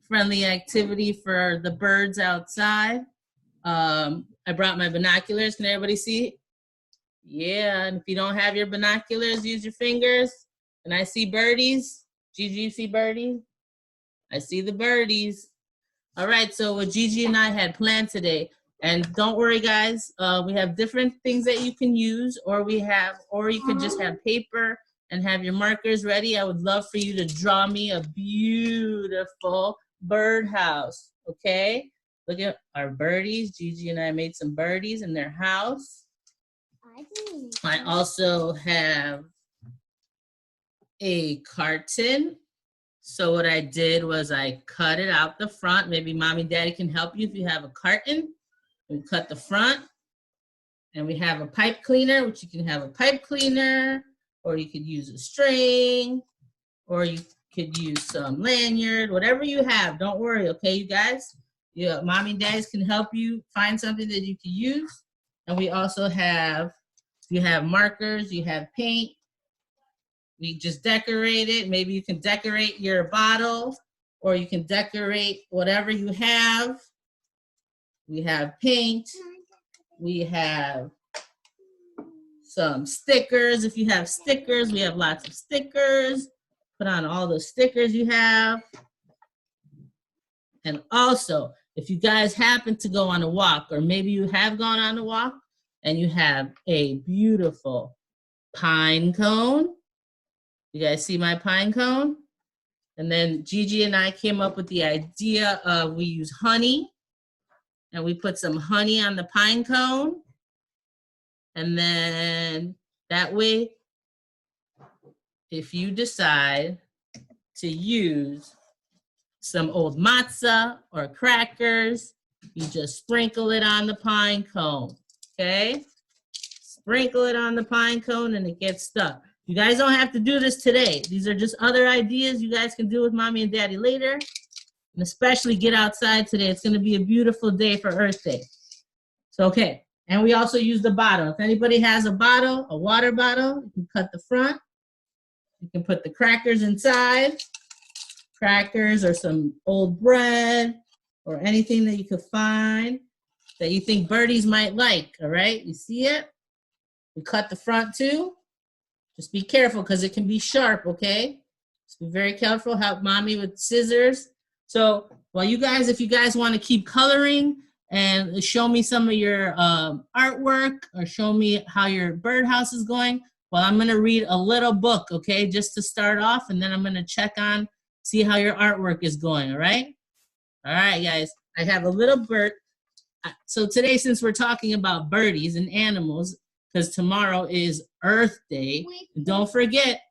friendly activity for the birds outside. I brought my binoculars. Can everybody see? Yeah, and if you don't have your binoculars, use your fingers. And I see birdies. Gigi, you see birdies? I see the birdies. All right, so what Gigi and I had planned today, and don't worry guys, we have different things that you can use, or you can just have paper and have your markers ready. I would love for you to draw me a beautiful birdhouse, okay? Look at our birdies. Gigi and I made some birdies in their house. I also have a carton. So what I did was I cut it out the front. Maybe mommy and daddy can help you if you have a carton. We cut the front, and we have a pipe cleaner, which you can have a pipe cleaner, or you could use a string, or you could use some lanyard, whatever you have. Don't worry, okay, you guys? Yeah, mommy and daddies can help you find something that you can use. And we also have, you have markers, you have paint. We just decorate it. Maybe you can decorate your bottle, or you can decorate whatever you have. We have paint. We have some stickers. If you have stickers, we have lots of stickers. Put on all the stickers you have. And also, if you guys happen to go on a walk, or maybe you have gone on a walk, and you have a beautiful pine cone. You guys see my pine cone? And then Gigi and I came up with the idea of, we use honey, and we put some honey on the pine cone. And then that way, if you decide to use some old matzah or crackers, you just sprinkle it on the pine cone, okay? Sprinkle it on the pine cone and it gets stuck. You guys don't have to do this today. These are just other ideas you guys can do with mommy and daddy later. And especially get outside today. It's gonna be a beautiful day for Earth Day. So, okay, and we also use the bottle. If anybody has a bottle, a water bottle, you can cut the front. You can put the crackers inside. Crackers or some old bread or anything that you could find that you think birdies might like, all right? You see it? We cut the front too. Just be careful because it can be sharp, okay? Just be very careful. Help mommy with scissors. So, well, you guys, if you guys want to keep coloring and show me some of your artwork, or show me how your birdhouse is going, well, I'm going to read a little book, okay, just to start off, and then I'm going to check on, see how your artwork is going, all right? All right, guys, I have a little bird. So today, since we're talking about birdies and animals, because tomorrow is Earth Day, don't forget,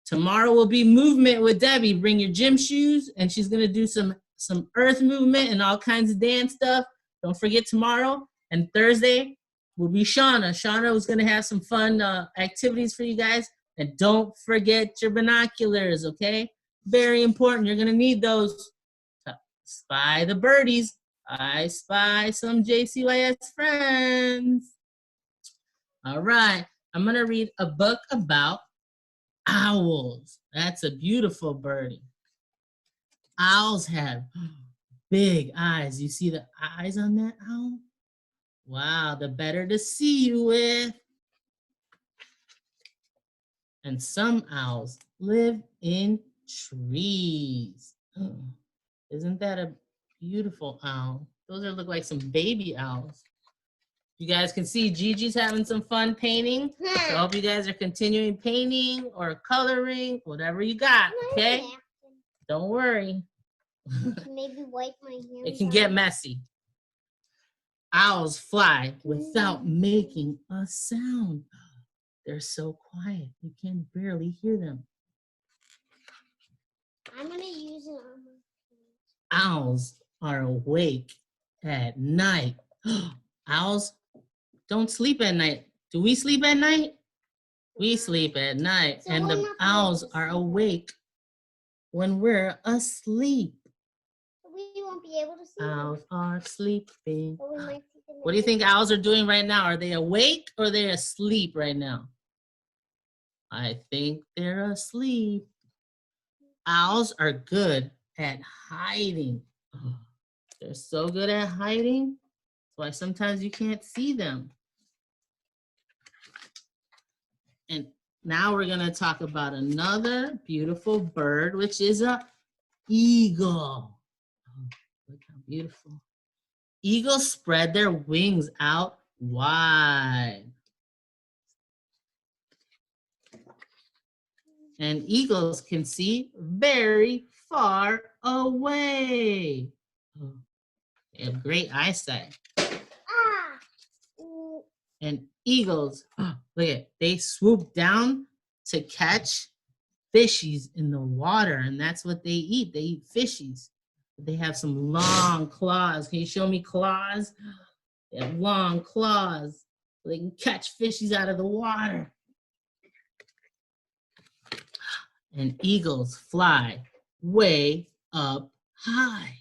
tomorrow will be movement with Debbie. Bring your gym shoes, and she's going to do some earth movement and all kinds of dance stuff. Don't forget tomorrow. And Thursday will be Shauna. Shauna was going to have some fun activities for you guys. And don't forget your binoculars, okay? Very important. You're going to need those to spy the birdies. I spy some JCYS friends. All right. I'm going to read a book about owls. That's a beautiful birdie. Owls have big eyes. You see the eyes on that owl? Wow, the better to see you with. And some owls live in trees. Isn't that a beautiful owl? Those look like some baby owls. You guys can see Gigi's having some fun painting. So I hope you guys are continuing painting or coloring, whatever you got, okay? Don't worry. Maybe wipe my hair. It can get messy. Owls fly without making a sound. They're so quiet, you can barely hear them. I'm gonna use it on my face. Owls are awake at night. Owls don't sleep at night. Do we sleep at night? We sleep at night, and the owls are awake when we're asleep. We won't be able to see Owls are sleeping. them. But we might see them. What do you think owls are doing right now? Are they awake or are they asleep right now? I think they're asleep. Owls are good at hiding. They're so good at hiding. That's why sometimes you can't see them. And now we're gonna talk about another beautiful bird, which is a eagle. Oh, look how beautiful. Eagles spread their wings out wide. And eagles can see very far away. Oh, they have great eyesight. Ah. And eagles, look at, they swoop down to catch fishies in the water, and that's what they eat. They eat fishies. They have some long claws. Can you show me claws? They have long claws. So they can catch fishies out of the water. And eagles fly way up high.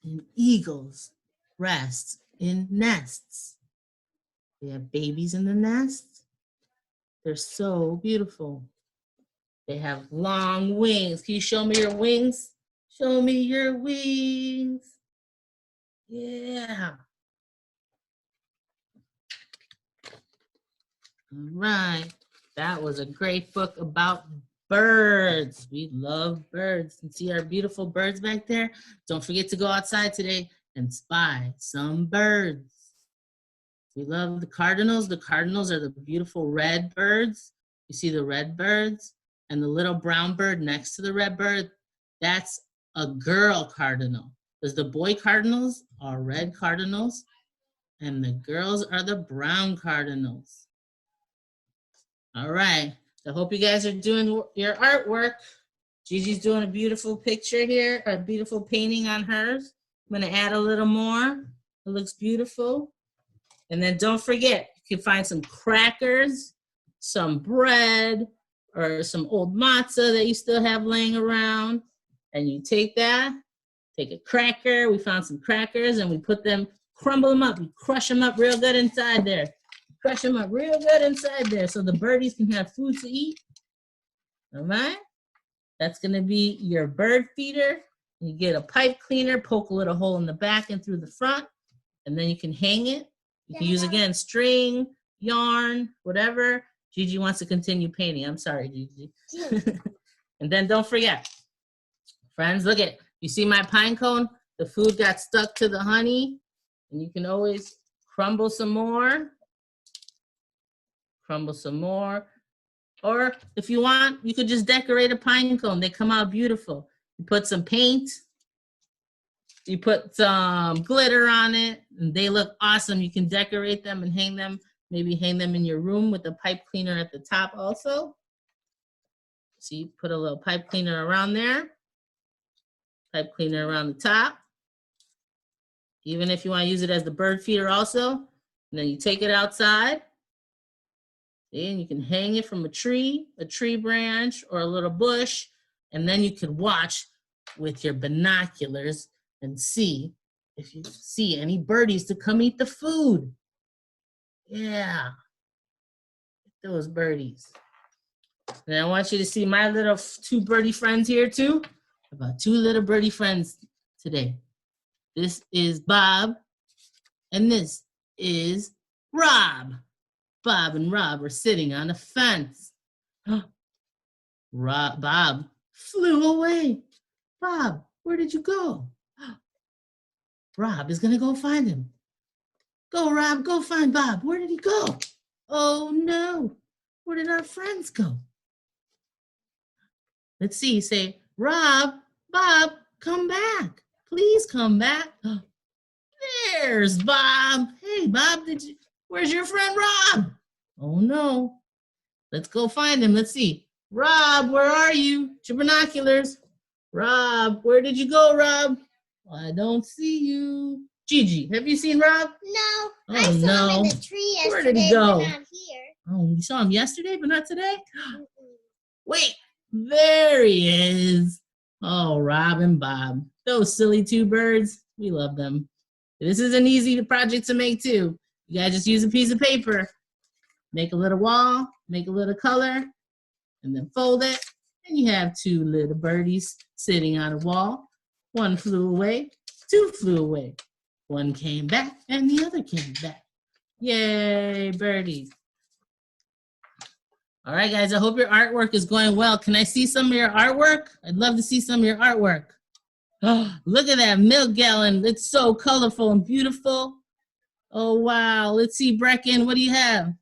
And eagles rest in nests. They have babies in the nest. They're so beautiful. They have long wings. Can you show me your wings? Show me your wings. Yeah. All right. That was a great book about birds. We love birds. And see our beautiful birds back there? Don't forget to go outside today and spy some birds. We love the cardinals. The cardinals are the beautiful red birds. You see the red birds? And the little brown bird next to the red bird, that's a girl cardinal. Because the boy cardinals are red cardinals, and the girls are the brown cardinals. All right. I hope you guys are doing your artwork. Gigi's doing a beautiful picture here, a beautiful painting on hers. I'm going to add a little more. It looks beautiful. And then don't forget, you can find some crackers, some bread, or some old matzah that you still have laying around. And you take that, take a cracker. We found some crackers and we put them, crumble them up. We crush them up real good inside there. Crush them up real good inside there so the birdies can have food to eat. All right? That's going to be your bird feeder. You get a pipe cleaner, poke a little hole in the back and through the front, and then you can hang it. You can use, again, string, yarn, whatever. Gigi wants to continue painting. I'm sorry, Gigi. And then don't forget, friends, look at, you see my pine cone? The food got stuck to the honey, and you can always crumble some more. Crumble some more. Or if you want, you could just decorate a pine cone. They come out beautiful. You put some paint. You put some glitter on it, and they look awesome. You can decorate them and hang them, maybe hang them in your room with a pipe cleaner at the top also. So you put a little pipe cleaner around there, pipe cleaner around the top. Even if you want to use it as the bird feeder also, and then you take it outside, and you can hang it from a tree branch, or a little bush, and then you can watch with your binoculars and see if you see any birdies to come eat the food. Yeah, those birdies. And I want you to see my little two birdie friends here too. About two little birdie friends today. This is Bob, and this is Rob. Bob and Rob are sitting on a fence. Bob flew away. Bob, where did you go? Rob is going to go find him. Go, Rob, go find Bob. Where did he go? Oh, no. Where did our friends go? Let's see. Say, Rob, Bob, come back. Please come back. There's Bob. Hey, Bob, where's your friend Rob? Oh, no. Let's go find him. Let's see. Rob, where are you? Get your binoculars. Rob, where did you go, Rob? I don't see you. Gigi, have you seen Rob? No, I saw him in the tree yesterday. Where did he go? But not here. Oh, you saw him yesterday, but not today? Wait, there he is. Oh, Rob and Bob. Those silly two birds. We love them. This is an easy project to make too. You gotta just use a piece of paper. Make a little wall, make a little color, and then fold it. And you have two little birdies sitting on a wall. One flew away, two flew away. One came back and the other came back. Yay, birdies. All right, guys, I hope your artwork is going well. Can I see some of your artwork? I'd love to see some of your artwork. Oh, look at that milk gallon. It's so colorful and beautiful. Oh, wow. Let's see, Brecken, what do you have?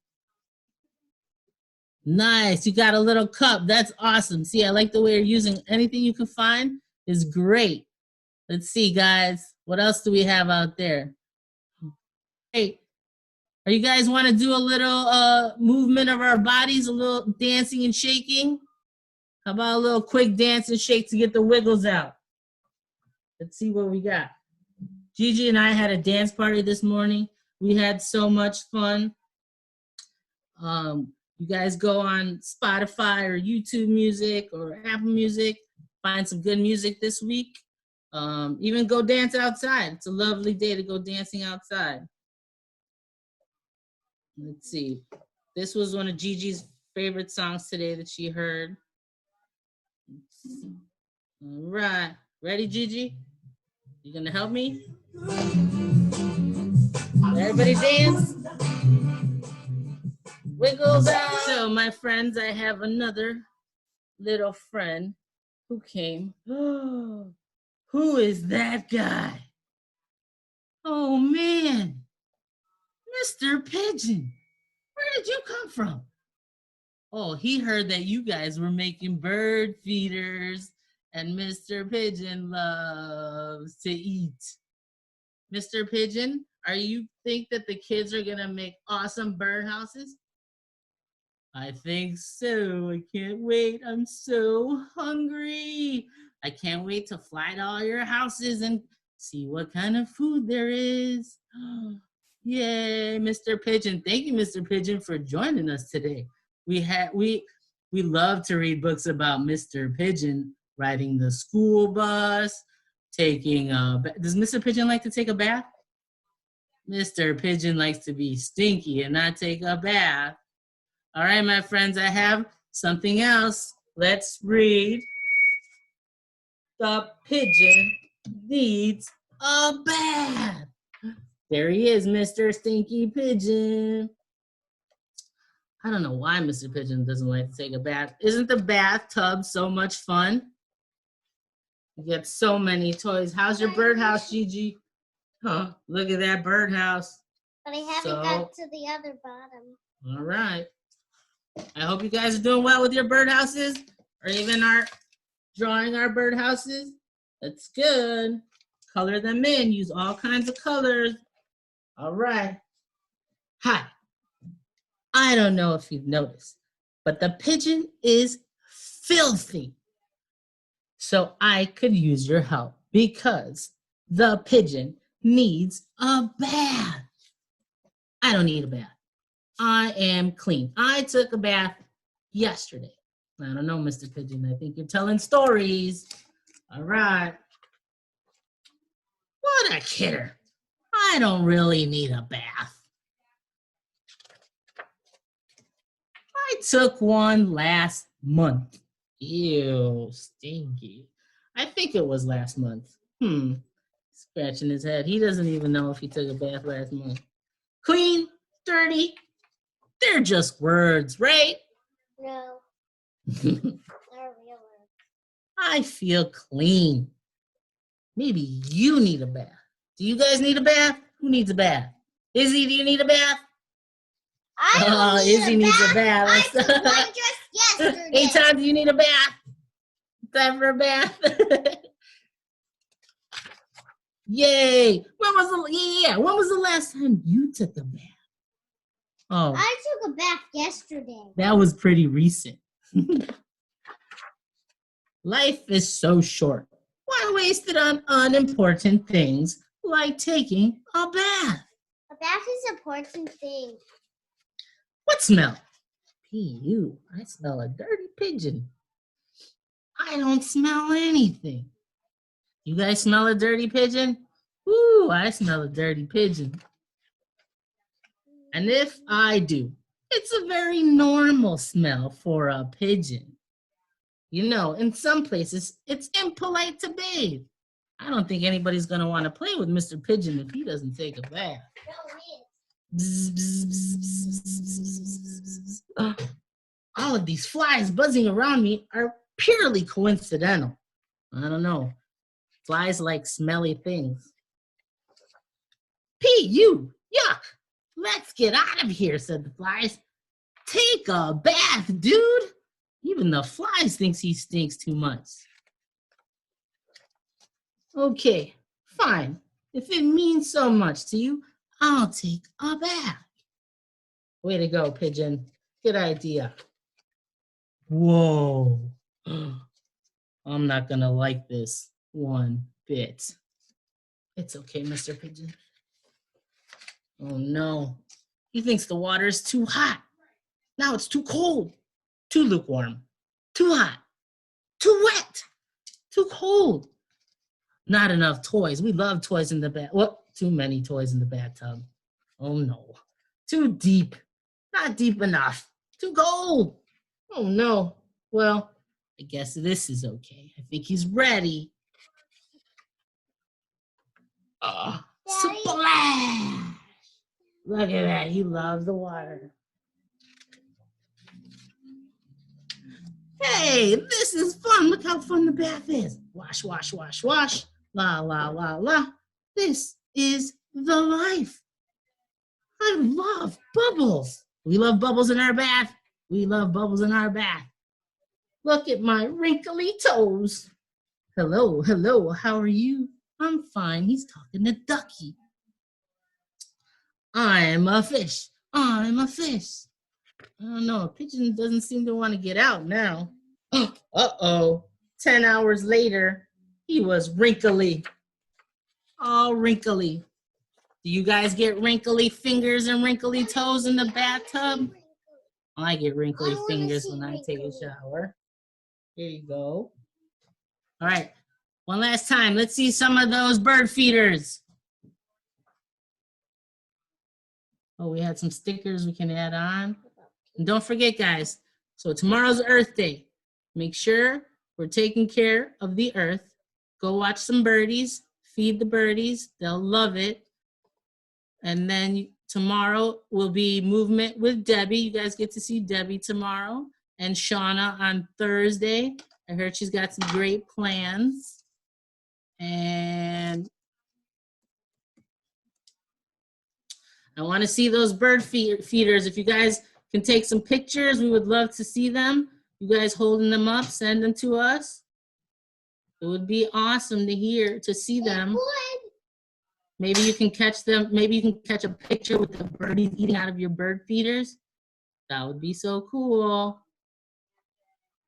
Nice. You got a little cup. That's awesome. See, I like the way you're using anything you can find is great. Let's see, guys. What else do we have out there? Hey, are you guys want to do a little movement of our bodies, a little dancing and shaking? How about a little quick dance and shake to get the wiggles out? Let's see what we got. Gigi and I had a dance party this morning. We had so much fun. You guys go on Spotify or YouTube Music or Apple Music, find some good music this week. Even go dance outside. It's a lovely day to go dancing outside. Let's see. This was one of Gigi's favorite songs today that she heard. All right. Ready, Gigi? You gonna help me? Everybody dance. Wiggles out. So, my friends, I have another little friend who came. Oh, who is that guy? Oh, man. Mr. Pigeon. Where did you come from? Oh, he heard that you guys were making bird feeders, and Mr. Pigeon loves to eat. Mr. Pigeon, are you think that the kids are gonna make awesome birdhouses? I think so. I can't wait. I'm so hungry. I can't wait to fly to all your houses and see what kind of food there is. Yay, Mr. Pigeon. Thank you, Mr. Pigeon, for joining us today. We love to read books about Mr. Pigeon riding the school bus, taking does Mr. Pigeon like to take a bath? Mr. Pigeon likes to be stinky and not take a bath. All right, my friends, I have something else. Let's read. The pigeon needs a bath. There he is, Mr. Stinky Pigeon. I don't know why Mr. Pigeon doesn't like to take a bath. Isn't the bathtub so much fun? You get so many toys. How's your birdhouse, Gigi? Huh, look at that birdhouse. But I haven't got to the other bottom. All right. I hope you guys are doing well with your birdhouses or even drawing our birdhouses. That's good. Color them in. Use all kinds of colors. All right. Hi. I don't know if you've noticed, but the pigeon is filthy. So I could use your help because the pigeon needs a bath. I don't need a bath. I am clean. I took a bath yesterday. I don't know, Mr. Pigeon. I think you're telling stories. All right. What a kidder. I don't really need a bath. I took one last month. Ew, stinky. I think it was last month. Scratching his head. He doesn't even know if he took a bath last month. Clean, dirty. They're just words, right? No. They're real words. I feel clean. Maybe you need a bath. Do you guys need a bath? Who needs a bath? Izzy, do you need a bath? I don't need Izzy a needs bath. a bath. I took one just yesterday. Hey, Tom, do you need a bath? Time for a bath? Yay! When was the last time you took a bath? Oh, I took a bath yesterday. that was pretty recent. Life is so short. Why waste it on unimportant things like taking a bath? A bath is an important thing. What smell? P.U. I smell a dirty pigeon. I don't smell anything. You guys smell a dirty pigeon? Ooh, I smell a dirty pigeon. And if I do, It's a very normal smell for a pigeon. You know, in some places, it's impolite to bathe. I don't think anybody's going to want to play with Mr. Pigeon if he doesn't take a bath. Bzz, bzz, bzz, bzz, bzz, bzz, bzz. All of these flies buzzing around me are purely coincidental. I don't know. Flies like smelly things. Pete, you, yuck. Let's get out of here, said the flies. Take a bath, dude. Even the flies thinks he stinks too much. Okay, fine. If it means so much to you, I'll take a bath. Way to go, pigeon. Good idea. Whoa. I'm not gonna like this one bit. It's okay, Mr. Pigeon. Oh no. He thinks the water is too hot. Now it's too cold, too lukewarm, too hot, too wet, too cold. Not enough toys. We love toys in the bath. What? Too many toys in the bathtub. Oh no. Too deep. Not deep enough. Too cold. Oh no. Well, I guess this is okay. I think he's ready. Splash! Look at that. He loves the water. Hey, this is fun. Look how fun the bath is. Wash, wash, wash, wash. La, la, la, la. This is the life. I love bubbles. We love bubbles in our bath. We love bubbles in our bath. Look at my wrinkly toes. Hello, hello, how are you? I'm fine. He's talking to Ducky. I'm a fish. I'm a fish. I don't know. A pigeon doesn't seem to want to get out now. Uh-oh. 10 hours later, he was wrinkly. All wrinkly. Do you guys get wrinkly fingers and wrinkly toes in the bathtub? I get wrinkly fingers when I take a shower. Here you go. All right. One last time. Let's see some of those bird feeders. Oh, we had some stickers we can add on. And don't forget, guys, so tomorrow's Earth Day. Make sure we're taking care of the earth. Go watch some birdies. Feed the birdies. They'll love it. And then tomorrow will be movement with Debbie. You guys get to see Debbie tomorrow. And Shauna on Thursday. I heard she's got some great plans. And I want to see those bird feeders. If you guys can take some pictures, we would love to see them. You guys holding them up, send them to us. It would be awesome to see them. Maybe you can catch them. Maybe you can catch a picture with the birdies eating out of your bird feeders. That would be so cool.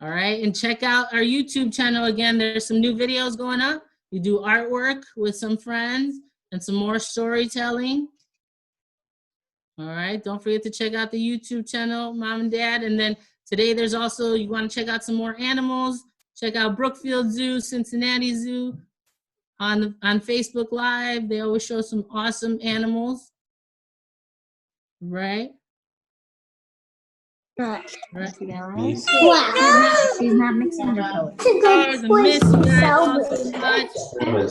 All right, and check out our YouTube channel again. There's some new videos going up. We do artwork with some friends and some more storytelling. All right, don't forget to check out the YouTube channel, Mom and Dad. And then today there's also, you want to check out some more animals. Check out Brookfield Zoo, Cincinnati Zoo on Facebook Live. They always show some awesome animals, right? Right. Wow. She's not mixing her toes. It's a good Miss you guys all so so much.